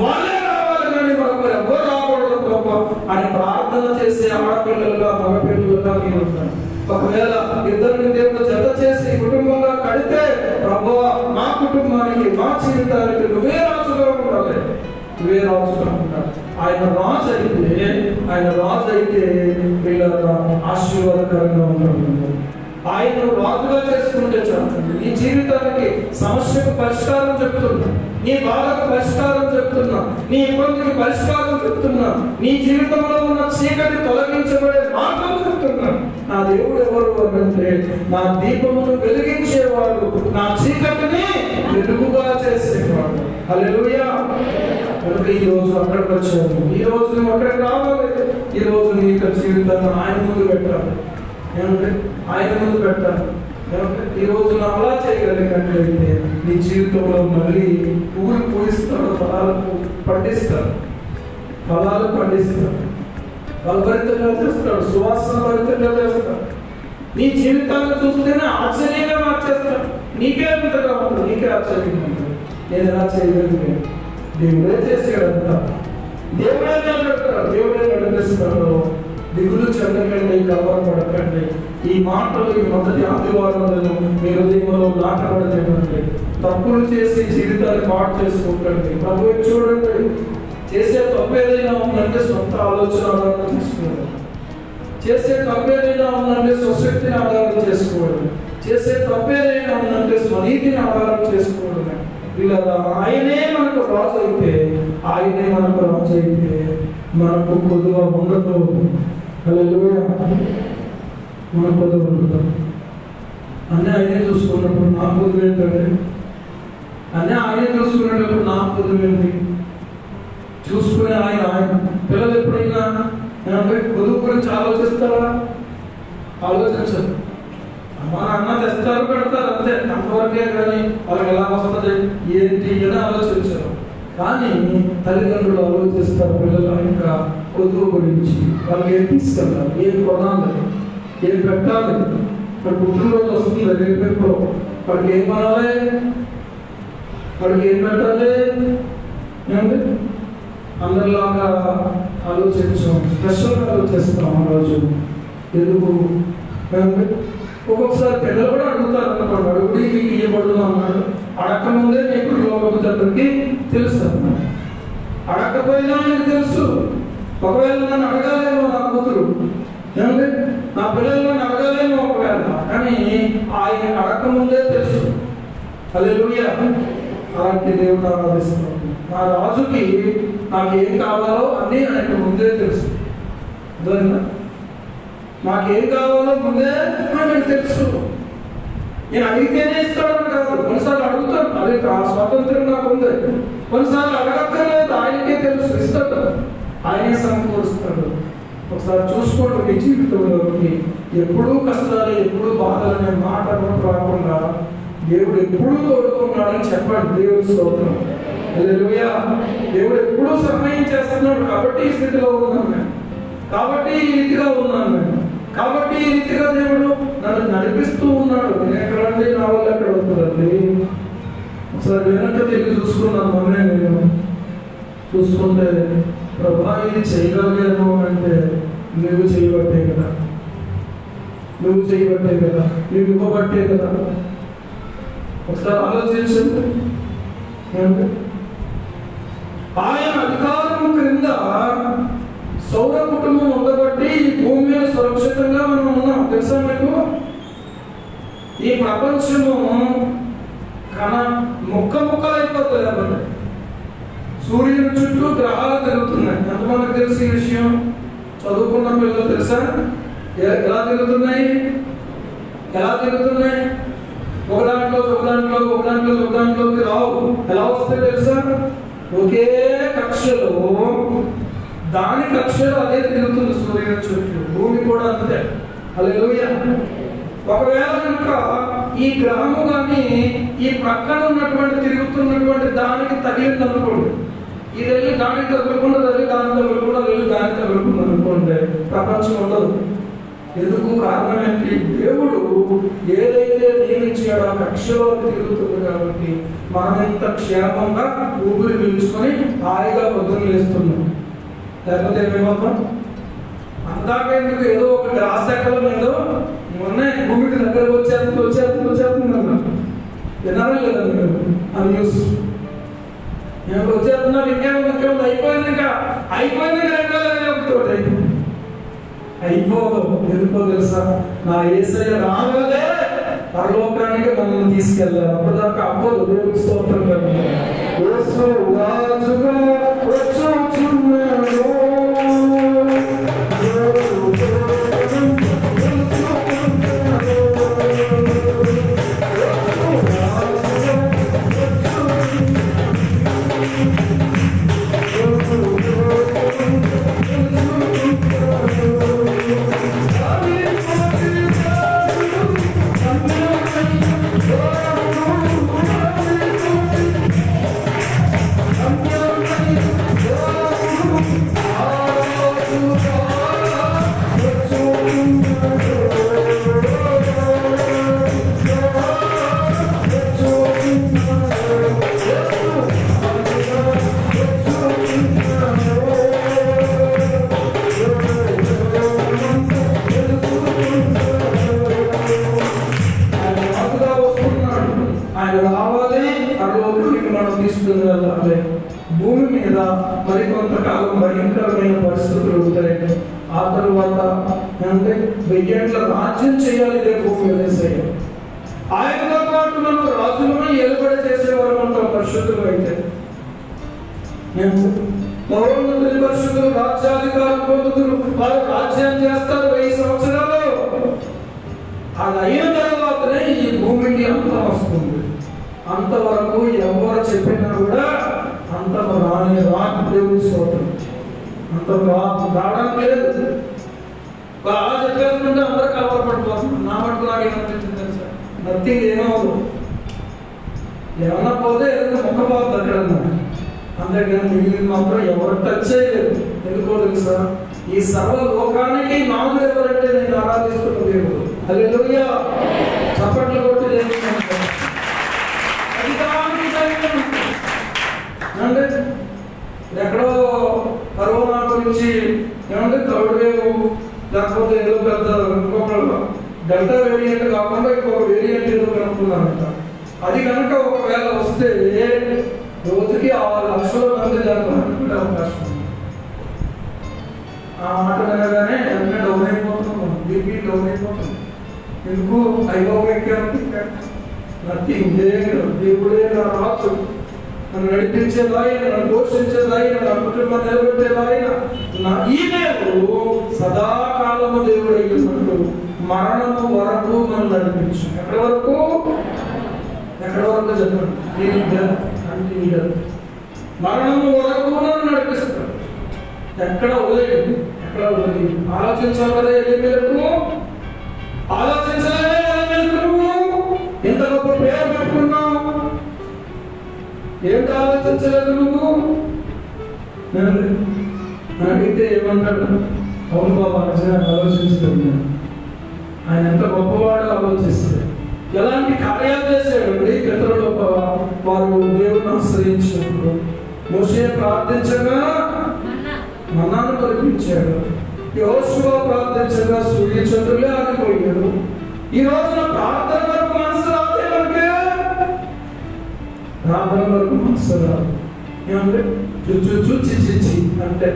వాళ్ళే రావాలి, కానీ మనకు ఎవరు రాకూడదు గొప్ప అని ప్రార్థన చేసే ఆడపిల్లలుగా మగపిల్లలుగా మీరు ఉంటారు. ఒకవేళ ఇద్దరిని దేవుడు జత చేసి కుటుంబంగా కడితే, ప్రభువా మా కుటుంబానికి, మా జీవితానికి నువ్వే రాజుగా ఉండాలి, నువ్వే రాజుగా ఉండాలి. ఆయన రాజు అయితే పిల్లలుగా ఆశీర్వాదకరంగా ఉంటాడు. ఆయన రాజుగా చేసుకుంటే చాలు. నీ జీవితానికి సమస్యకు పరిష్కారం చెప్తున్నా, నీ బాధకు పరిష్కారం చెప్తున్నా, నీ ఇబ్బందికి పరిష్కారం చెప్తున్నా, నీ జీవితంలో ఉన్న చీకటి తొలగించబడే మార్గం చెప్తున్నా. నా దేవుడు ఎవరు అంటే నా దీపమును వెలిగించేవాడు, నా చీకటిని వెలుగుగా చేసేవాడు. హల్లెలూయా. కనుక ఈ రోజు అక్కడికి వచ్చాను, ఈ రోజు నువ్వు అక్కడికి రావాలి. ఈ రోజు నీ యొక్క జీవితాన్ని ఆయన ముందు పెట్టాలి. ఏమంటే ఆయన ముందు పెట్టాలి. ఈ రోజు నువ్వు అలా చేయగలిగినట్లయితే నీ జీవితంలో మళ్ళీ పువ్వులు పూయిస్తాడు, ఫలాలు పండిస్తాడు, ఫలభరితంగా చేస్తాడు, సువాసన భరితంగా చేస్తాడు. నీ జీవితాన్ని చూస్తేనే ఆశ్చర్యంగా మార్చేస్తాడు. నీకే అంతగా ఉంటుంది, నీకే ఆశ్చర్యంగా ఉంటుంది. నేను ఎలా చేయగలిగాను? దేవుడే చేసాడంతా, దేవుడే నిలబెడతాడు, దేవుడే నడిపిస్తాడు. దిగులు చెందకండి, కలవరపడకండి. ఈ మాటలు ఈ మొదటి ఆదివారంలో మీ హృదయంలో నాటబడలేదండి. తప్పులు చేసి జీవితాన్ని పాటు చేసుకోకండి. ప్రభువు చూడండి, చేసే తప్పు ఏదైనా ఉందంటే సొంత ఆలోచన ఆధారం చేసుకోండి. చేసే తప్పు ఏదైనా ఉందంటే స్వశక్తిని ఆధారం చేసుకోండి. చేసే తప్పు ఏదైనా ఉందంటే స్వనీతిని ఆధారం చేసుకోండి. ఇలా ఆయనే మనకు రాజు అయితే మనకు కొద్దిగా ఉండదు. హల్లెలూయా. మన కొద్దిగా ఉండదు. అన్నీ ఆయనే చూసుకున్నప్పుడు నా కొద్దిగా ఏంటంటే, అన్నీ ఆయనే చూసుకునేటప్పుడు నా కొద్దిగా ఏంటి? చూసుకునే ఆయన పిల్లలు ఎప్పుడైనా కొద్దు గురించి ఆలోచిస్తారా? ఆలోచించరు. మా అన్న తెస్తారు, పెడతారు, అంతే, అంతవరకే. కానీ వాళ్ళకి ఎలా వస్తుంది ఏంటి అని ఆలోచించరు. కానీ తల్లిదండ్రులు ఆలోచిస్తారు పిల్లల ఇంకా కొద్దు గురించి. వాళ్ళకి ఏం తీసుకెళ్ళాలి, ఏం కొనాలి, ఏం పెట్టాలి. ఇక్కడ పుట్టినరోజు వస్తుంది రేపు, వాడికి ఏం కొనాలి, వాడికి ఏం పెట్టాలి. అందరిలాగా ఆలోచించాం, స్పెషల్గా ఆలోచిస్తాం ఆ రోజు. ఎందుకు? ఒక్కొక్కసారి పిల్లలు కూడా అడుగుతారు అనుకోండి, అడుగుడి మీకు ఇవ్వబడు అన్నాడు. అడగకముందే నీకు లోకపు తండ్రికి తెలుసు అన్నాడు. అడగకపోయినా నీకు తెలుసు. ఒకవేళ నన్ను అడగాలేమో నా కూతురు, నా పిల్లలు నన్ను అడగాలేమో ఒకవేళ, కానీ ఆయన అడగకముందే తెలుసు. హల్లెలూయా. అలాంటి దేవుడు ఆరాధిస్తున్నాడు. నా రాజుకి నాకు ఏం కావాలో అన్నీ ఆయనకు ముందే తెలుసు. నాకేం కావాలో ముందే ఆయనకు తెలుసు. నేను అడిగితేనే ఇస్తాడని కాదు, కొన్నిసార్లు అడుగుతాను, అదే స్వాతంత్రం నాకు ఉంది. కొన్నిసార్లు అడగక్కర్లేదు, ఆయనకే తెలుసు, ఇస్తాడు, ఆయనే సమకూరుస్తాడు. ఒకసారి చూసుకోండి మీ జీవితంలోకి. ఎప్పుడూ కష్టాలు, ఎప్పుడూ బాధలు అనే మాట రాకుండా దేవుడు ఎప్పుడూ తోడుకున్నాడని చెప్పండి. దేవుడి స్తోత్రం. హల్లెలూయా. దేవుడు ఎప్పుడూ సహాయం చేస్తున్నాడు. కాబట్టి ఈ స్థితిలో ఉన్నాను నేను, కాబట్టి ఈ రీతిగా ఉన్నాను నేను, కాబట్టి ఈ రీతిగా దేవుడు నన్ను నడిపిస్తూ ఉన్నాడు. నేను ఎక్కడండి, నా వల్ల ఎక్కడ అవుతుందండి? ఒకసారి వెనక్కి తిరిగి చూసుకున్నాను. మొన్నే నేను చూసుకుంటే, ప్రభా ఇది చేయగలిగాను అంటే నువ్వు చేయబట్టే కదా, నువ్వు చేయబట్టే కదా, నువ్వు ఇవ్వబట్టే కదా. ఒకసారి ఆలోచించండి. ఆయన అధికారం క్రింద సౌర కుటుంబం ఉండబట్టి ఈ భూమి మీద సురక్షితంగా మనం ఉన్నాం. తెలుసా మీకు? ఈ ప్రపంచము ముక్కలైపోతుంది. సూర్యుని చుట్టూ గ్రహాలు తిరుగుతున్నాయి. ఎంతమందికి తెలుసు ఈ విషయం? చదువుకున్న పిల్లలు తెలుసా? ఎలా తిరుగుతున్నాయి? ఒక దాంట్లోకి రావు. ఎలా వస్తాయి తెలుసా? ఒకే కక్షలో, దాని కక్షలో అదే తిరుగుతుంది సూర్యుని చుట్టూ. భూమి కూడా అంతే. హల్లెలూయా. ఒకవేళ కనుక ఈ గ్రహము కానీ ఈ ప్రక్కన ఉన్నటువంటి తిరుగుతున్నటువంటి దానికి తగిలింది అనుకోండి, ఇది వెళ్ళి దానికి తగులుకుండా వెళ్ళి దాని తగులుకుండా వెళ్ళి దానికి తగులుకుండా అనుకోండి, ప్రపంచం ఉండదు. ఎందుకు? కారణం ఏంటి? దేవుడు ఏదైతే నియమించాడో ఆ కక్షలో తిరుగుతుంది కాబట్టి మనం ఇంత క్షేమంగా ఊపిరి పీల్చుకొని హాయిగా పొద్దున్న లేస్తున్నాం. లేకపోతే ఏమేమవుతాం? అందాక ఎందుకు ఏదో ఒక రాశకలం ఏదో మొన్న భూమికి దగ్గరకు వచ్చేస్తుందన్నా విన్నారా లేదా మీరు? ఆ న్యూస్ నేను వచ్చేస్తున్నారు. ఇంకేముంది అయిపోయింది అయిపోదు. ఎందుకో తెలుసా? నా యేసయ్య రాగానే పరలోకానికి మనల్ని తీసుకెళ్ళాలి. అప్పటిదాకా అవ్వదు. దేవుడికి స్తోత్రం. యేసు రాజుగా వచ్చుచున్నాడు. భూమి మీద మరికొంతకాలం భయంకరమైన పరిస్థితులు ఉంటాయి. ఆ తరువాత అంటే 1000 ఏళ్ల రాజ్యం చేయాలి భూమి మీద. ఆయనతో పాటు మనం రాజులను ఏలుబడి చేసేవారు ఉంటాం పరిశుద్ధులు అయితే. పౌరులు పరిశుద్ధులు రాజ్యాధికారం పొందుతులు, వారు రాజ్యం చేస్తారు 1000 సంవత్సరాలు. అది అయిన తర్వాతనే ఈ భూమికి అంతం వస్తుంది. అంతవరకు ఎవరు చెప్పినా కూడా అంతం రాని దేవుడి స్తోత్రం. అంతం రావడానికి లేదు. అలా చెప్పేస్తుంటే అందరూ కలవరపడిపోతున్నారు. నా మటుకు నాకు ఏమనిపించింది తెలుసా? నథింగ్. ఏమవుదు. ఏమన్నా పోతే ఏదైనా మొక్క పోతుంది అక్కడ. అంతేగాని మిగిలిన మాత్రం ఎవరు టచ్ చేయలేదు. ఎందుకో తెలుసా? ఈ సర్వలోకానికి నాదుడు ఎవరంటే నేను ఆరాధిస్తున్న దేవుడు. హల్లెలూయా. చప్పట్లు కొట్టి అంటే ఎక్కడో కరోనా గురించి ఏమంటే థర్డ్ వేవ్ లేకపోతే ఏదో పెద్ద ఇంకొక డెల్టా వేరియంట్ కాకుండా ఇంకొక వేరియంట్ ఏదో కనుక్కున్నారంట. అది కనుక ఒకవేళ వస్తే రోజుకి 6 లక్షల మంది జరుగుతుంటే అవకాశం ఉంది. ఆ మాట వినగానే అన్నీ డౌన్ అయిపోతున్నాం. బీపీ డౌన్ అయిపోతుంది. ఎందుకు? నథింగ్. దేవుడే నా రాజు, నన్ను నడిపించేదాయన, నన్ను పోషించేదాయన, నా కుటుంబం నిలబెట్టేదాయన. ఈ దేవుడు సదాకాలము దేవుడు అయ్యున్నట్టు మరణము వరకు మనం నడిపించు. ఎక్కడి వరకు చెప్పండి. మరణము వరకు నన్ను నడిపిస్తాడు. ఎక్కడ వదిలేదు. ఆలోచించాలి కదా. ఎలిమెలకు ఆలోచించలేదే. ఇంత గొప్ప పేరు ఏంటి ఆలోచించలేదు నువ్వు? అడిగితే ఏమంటాడు? అవును బాబా నిజంగా ఆలోచించలేదు. ఆయన ఎంత గొప్పవాడో ఆలోచిస్తాడు. ఎలాంటి కార్యాలు చేశాడండి పితరులు వారు దేవుని ఆశ్రయించినప్పుడు. మోషే ప్రార్థించగా మన్నాను కల్పించాడు. యెహోషువ ప్రార్థించగా సూర్యచంద్రులే ఆగిపోయాడు. ఈ రోజున ప్రార్థన వరకు మనసు రాదేమంటే ప్రార్థన వరకు మనసు రాదు. ఏమంటే చూచి అంటే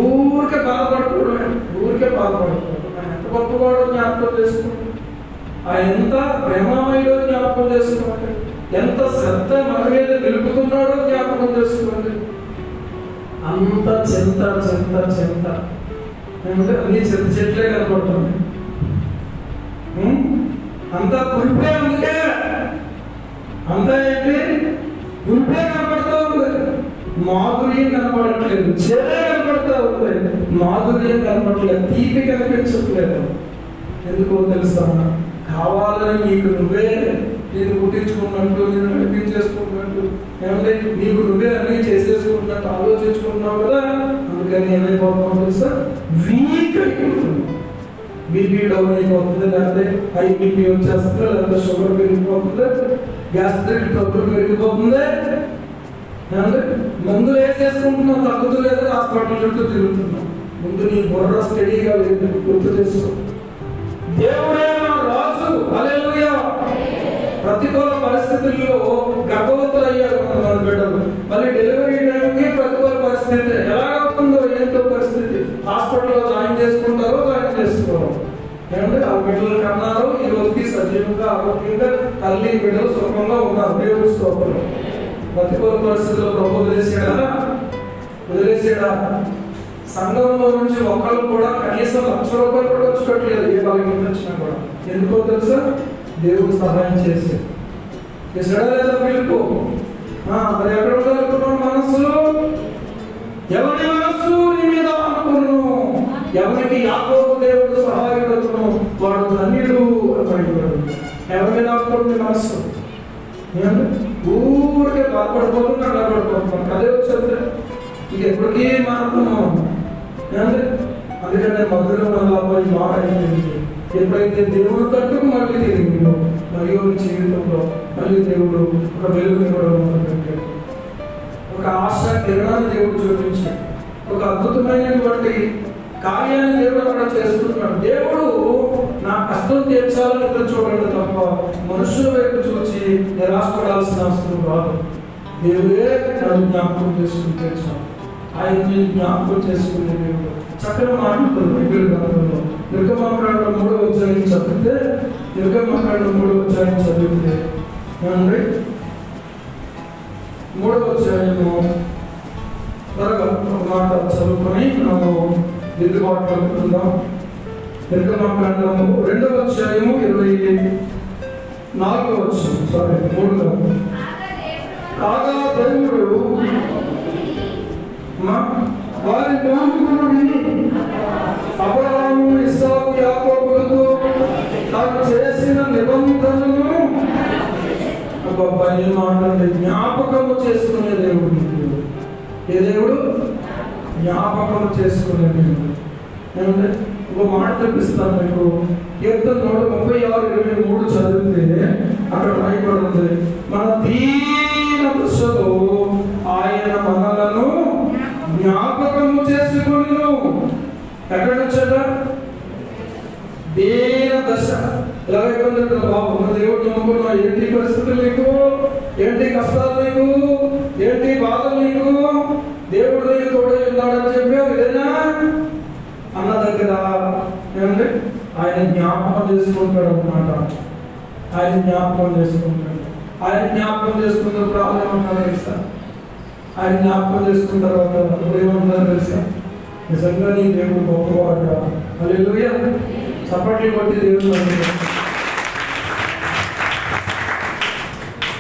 ఊరికే బాధపడుకోవడం, ఊరికే బాధపడుకోవడం. ఆయన ఎంత గొప్పవాడో జ్ఞాపకం చేసుకోండి. ఆయన ఎంత ప్రేమమయ్యో జ్ఞాపకం చేసుకోండి. ఎంత శ్రద్ధ మన మీద నిలుపుతున్నాడో జ్ఞాపకం చేసుకోండి. అంత చింత అన్ని చెత్త చెట్లే కనపడుతుంది. అంతా పులిపే ఉంటే అంతా ఏంటి పులిపే కనపడుతూ ఉంది. మాధుర్యం కనపడట్లేదు. చెరే కనపడతా ఉంది, మాధుర్యం కనపడట్లేదు, తీపి కనిపించట్లేదు. ఎందుకో తెలుసా? కావాలని నీకు నువ్వే నేను పుట్టించుకున్నట్టు, నేను నడిపించేసుకున్నట్టు, ఏమంటే నీకు నువ్వే అన్ని చేసేసుకున్నట్టు ఆలోచించుకుంటున్నావు కదా. అందుకని ఏమైపోతున్నావు తెలుసా? వీక్ అయిపోతుంది. బీపీ డౌన్ అయిపోతుంది, లేకపోతే హై బీపీ వచ్చేస్తుంది, లేకపోతే షుగర్ పెరిగిపోతుంది, గ్యాస్ట్రిక్ ట్రబుల్ పెరిగిపోతుంది. మందులు వేసేసుకుంటున్నావు, తగ్గుతులేదు, హాస్పిటల్ చుట్టూ తిరుగుతున్నావు. ముందు నీ బుర్ర స్టడీగా గుర్తు చేసుకో. దేవుడే నా రాజు. హల్లెలూయా. ప్రతికూల పరిస్థితుల్లో గర్భవతులు అయ్యారు కొంతమంది బిడ్డలు. మళ్ళీ డెలివరీ టైంకి ప్రతికూల పరిస్థితి ఎలాగవుతుందో ఏంటో పరిస్థితి. హాస్పిటల్లో జాయిన్ చేసుకోరు. ఏమంటే ఆ బిడ్డలు కన్నారు. ఈ రోజుకి సజీవంగా ఆరోగ్యంగా తల్లి బిడ్డలు సుఖంగా ఉన్నారు. దేవుడి స్తోత్రం. ప్రతికూల పరిస్థితుల్లో ప్రభు వదిలేసాడా? సంఘంలో నుంచి ఒకళ్ళు కూడా కనీసం ₹1,00,000 కూడా వచ్చుకోవట్లేదు. ఏ బలహీనత వచ్చినా కూడా. ఎందుకో తెలుసా? దేవుడు సహాయం చేశాడు. లేదా పిలుపు మరి ఎక్కడ ఉండాలనుకున్నావు? మనస్సులో ఎవరి మనస్సు నీ మీద అనుకున్నాను, ఎవరికి యాకోబు దేవుడు సహాయకుడును వాడు ధన్యుడు అన్నాడు. ఎవరి మీద అనుకుంటుంది మనస్సు? ఊరికే బాధపడిపోతున్నా, అడగబడిపోతున్నాను. అదే వచ్చేది ఇక ఎప్పటికీ మారుతున్నాం. అందుకనే మధురం పోయి మాట ఎప్పుడైతే దేవుడు తట్టుకు మళ్ళీ తిరిగిందో మరియు జీవితంలో మళ్ళీ దేవుడు ఒక వెలుగుని కూడా మొదలుపెట్టాడు. ఒక ఆశ కిరణాన్ని దేవుడు చూపించాడు. ఒక అద్భుతమైనటువంటి కార్యాన్ని దేవుడు అక్కడ చేస్తున్నాడు. దేవుడు నా కష్టం తీర్చాలని ఎదురు చూడండి తప్ప మనుషుల వైపు చూసి నిరాశపడాల్సిన అవసరం రాదు. దేవుడే నన్ను జ్ఞాపకం చేసుకుని తీర్చాలి. ఆయన్ని జ్ఞాపకం చేసుకునే దేవుడు. చక్కగా మాట్లాడుతుంది బైబిల్ గ్రంథంలో. నిర్గమకాండం 3వ అధ్యాయం చదివితే, నిర్గమకాండం 3వ అధ్యాయం చదివితే ఏమండి 3వ అధ్యాయము త్వరగా ఒక మాట చదువుకొని మనము దిద్దుబాటు పలుకుతుందాం. నిర్గమకాండము 2వ అధ్యాయము 24వ వచనం. 3గా కాగా దేవుడు వారి మాటలను విని అబ్రహాము, ఇస్సాకు, యాకోబులతో తాను చేసిన నిబంధనను మాటలు జ్ఞాపకము చేసుకునే దేవుడు. ఏ దేవుడు? జ్ఞాపకము చేసుకునే దేవుడు. ఏమంటే ఒక మాట చూపిస్తాను మీకు. కీర్తన 136:23 చదివితే అక్కడ రాయబడింది, మన దీన దశలో ఆయన మనలను జ్ఞాపకము చేసుకును. ఎక్కడ వచ్చాడ? దీన దశ. ఎలాగైపోయిందంటే బాబు దేవుడు నమ్ముకున్నా, ఏంటి పరిస్థితులు నీకు, ఏంటి కష్టాలు నీకు, ఏంటి బాధలు నీకు, దేవుడు నీకు తోడై ఉన్నాడని చెప్పావు ఇదేనా అన్న దగ్గర ఏమంటే ఆయన జ్ఞాపకం చేసుకుంటాడు అన్నమాట. ఆయన జ్ఞాపకం చేసుకుంటాడు. ఆయన జ్ఞాపకం చేసుకున్న ప్రాబ్లం ఏమన్నా తెలుసా? ఆయన జ్ఞాపకం చేసుకున్న తర్వాత అప్పుడు ఏమన్నా తెలుసా? నిజంగా నీ దేవుడు గొప్పవాడు. హల్లెలూయా. చప్పట్లు కొట్టి దేవుడు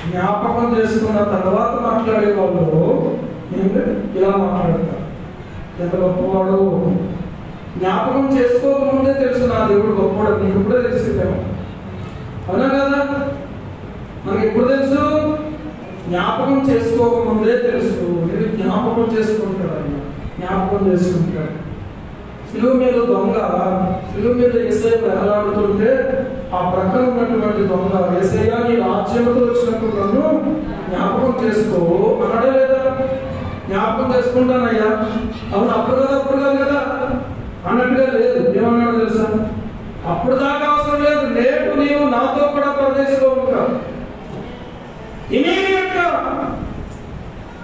జ్ఞాపకం చేసుకున్న తర్వాత మాట్లాడే వాళ్ళు ఏంటంటే ఇలా మాట్లాడతారు, ఎంత గొప్పవాడు. జ్ఞాపకం చేసుకోకముందే తెలుసు నా దేవుడు గొప్పవాడు. నీకు కూడా తెలిసిందేమో. అవునా కదా? మనకి ఎప్పుడు తెలుసు? జ్ఞాపకం చేసుకోకముందే తెలుసు. ఇది జ్ఞాపకం చేసుకుంటాడు ఆయన, జ్ఞాపకం చేసుకుంటాడు. శిలువ మీద దొంగ, శిలువ మీద యేసయ్య వేలాడుతుంటే ఆ ప్రక్కన ఉన్నటువంటి దొంగ, యేసయ్య నీ రాజ్యంతో వచ్చినప్పుడు నన్ను జ్ఞాపకం చేసుకో అన్నాడా లేదా? జ్ఞాపకం చేసుకుంటానయ్యా. అవును, అప్పుడు కాదు కదా అన్నట్టుగా లేదు. ఏమన్నాడు తెలుసా? అప్పుడు దాకా అవసరం లేదు, నేడు నీవు నాతో కూడా పరదేశంలో ఉంటావు. ఇమీడియట్ గా,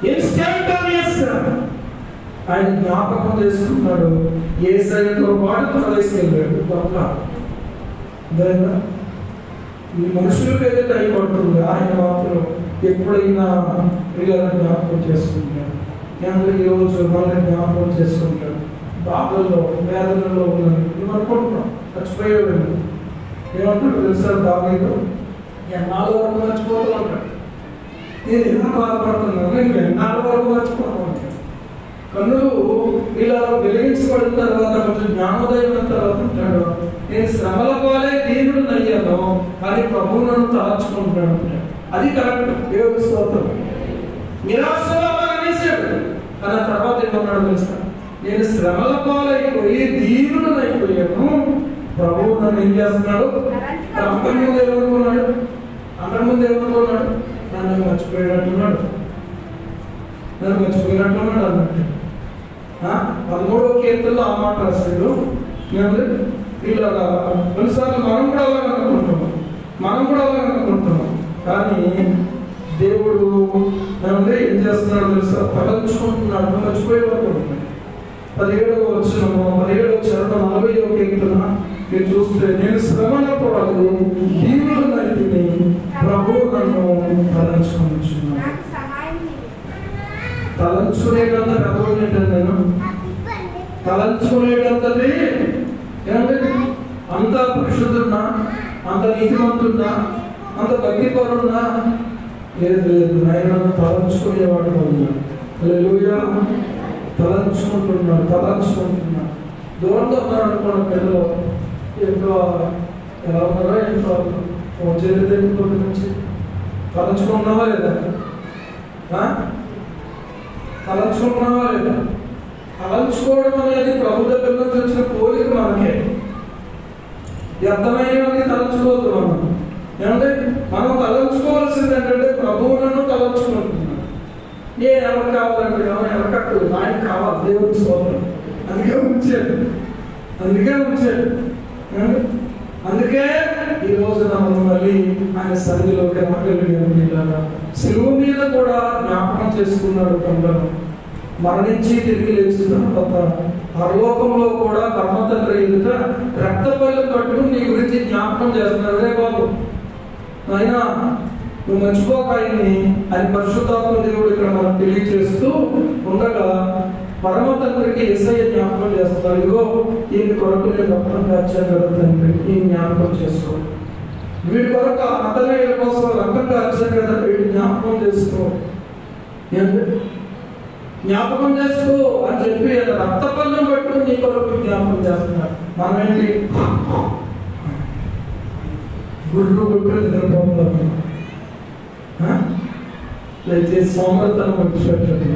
ఇన్స్టంటేనియస్ గా ఆయన జ్ఞాపకం చేసుకున్నాడు. యేసయ్యతో పాటు పరదేశకెళ్ళాడు దొంగ. ఈ మనుషులకు అయితే టైం పడుతుంది, ఆయన మాత్రం ఎప్పుడైనా పిల్లలను జ్ఞాపకం చేసుకుంటాడు. ఈరోజు మనల్ని జ్ఞాపకం చేసుకుంటాడు. బాధల్లో, వేదనలో ఉన్నాడు. నువ్వు అనుకుంటున్నావు చచ్చిపోయాడు. ఏమంటాడు తెలుసా దావీదు? ఎన్నాళ్ళ వరకు మర్చిపోతూ ఉంటాడు. నేను ఎలా బాధపడుతున్నాను, నేను ఎన్నాళ్ళ వరకు మర్చిపోతూ ఉంటాను. కన్నులు ఇలా వెలిగించబడిన తర్వాత, కొంచెం జ్ఞానోదయం అయిన తర్వాత ఉంటాడు, నేను శ్రమల పాలే దీనుడు అయ్యాను అని ప్రభువు నన్ను తలచుకుంటాడు. అది కరెక్ట్. దేవుడి స్తోత్రం. నిరాశలో అనేసాడు, కానీ ఆ తర్వాత ఏమన్నాడు తెలుసా? నేను శ్రమల పాలైపోయి దీనుడు అయిపోయాను, ప్రభువు నన్ను ఏం చేస్తున్నాడు? అంతకుముందు ఏమనుకున్నాడు? నన్ను మర్చిపోయినట్టున్నాడు అన్నట్టు. 13వ కీర్తనలో ఆ మాట రాశాడు. ఇలాగా కొన్నిసార్లు మనం కూడా అలాగే అనుకుంటున్నాం. కానీ దేవుడు ఏం చేస్తున్నాడు తెలుసా? తలంచుకుంటున్నాడు, మర్చిపోయేవాడు. 17వ చరణం 40వ కీర్తన మీరు చూస్తే, నేను శ్రమల పాలు దీనులనైతిని, ప్రభువు నన్ను తలంచుకుంటున్నాను. తలంచుకునేటంత పెద్దవాడు ఏంటంటే, నేను తలంచుకునేటంతది ఏమంటే అంత పరిశుద్ధున్నా, అంత నీతిమంతున్నా, అంత భక్తిపరున్నా లేదు. ఆయన తలంచుకునేవాడు ఉన్నాడు. హల్లెలూయా. తలంచుకుంటున్నా. దూరంగా ఉన్నారు అనుకోండి, పిల్లలు ఎంతో ఎలా ఉన్నారో ఎంతో ఫోన్ చేయలేదు కొద్ది నుంచి. తలంచుకున్నావా లేదా? తలంచుకోవడం అనేది ప్రభు దగ్గర నుంచి వచ్చిన కోరిక. మనకే వ్యర్థమైనవన్నీ తలంచుకోవద్దు. ఏమంటే మనం తలంచుకోవాల్సింది ఏంటంటే, ప్రభువులను తలంచుకుంటున్నాం. నేను ఎవరు కావాలంటే ఎవరికి అక్కడ ఆయన కావాలి. దేవుడి స్తోత్రం. అందుకే ఉంచాడు. అందుకే ఈ రోజు మనం మళ్ళీ ఆయన సన్నిధిలోకి రాగలిగాము. శిలువ మీద కూడా జ్ఞాపకం చేసుకున్నాడు. కొందరు మరణించి తిరిగి లేచిన తర్వాత పరలోకంలో కూడా పరమ తండ్రి ఎదుట రక్తపల్లి పట్టుకుని నీ గురించి జ్ఞాపకం చేస్తున్నారు. రే బాబు ఆయన నువ్వు మర్చిపోక ఆయన్ని అని పరిశుద్ధాత్మ దేవుడు ఇక్కడ మనం తెలియజేస్తూ ఉండగా, పరమ తండ్రికి యేసయ్య జ్ఞాపకం చేస్తున్నారు. ఇదిగో ఈయన కొరకు నేను రక్తం కార్చాను కదా తండ్రి, ఈ జ్ఞాపకం చేసుకో. వీడి కొరకు అతనేయుల కోసం రక్తం కార్చాను కదా, వీడి జ్ఞాపకం చేసుకో అని చెప్పి రక్తపల్లం పట్టుకుని నీ కొరకు జ్ఞాపకం చేస్తున్నారు. మనం ఏంటి గుడ్లు నిద్రపోతున్నాం. అయితే సోమరతనం విడిచిపెట్టండి,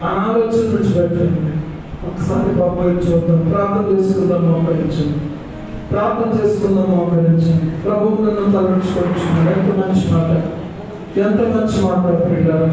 అనాలోచన విడిచిపెట్టండి. ఒకసారి పాపం చూద్దాం, ప్రార్థన చేసుకుందాం. మోకరించండి. ప్రభువు నన్ను తలంచుకోవచ్చు. ఎంత మంచి మాట పిల్లలు.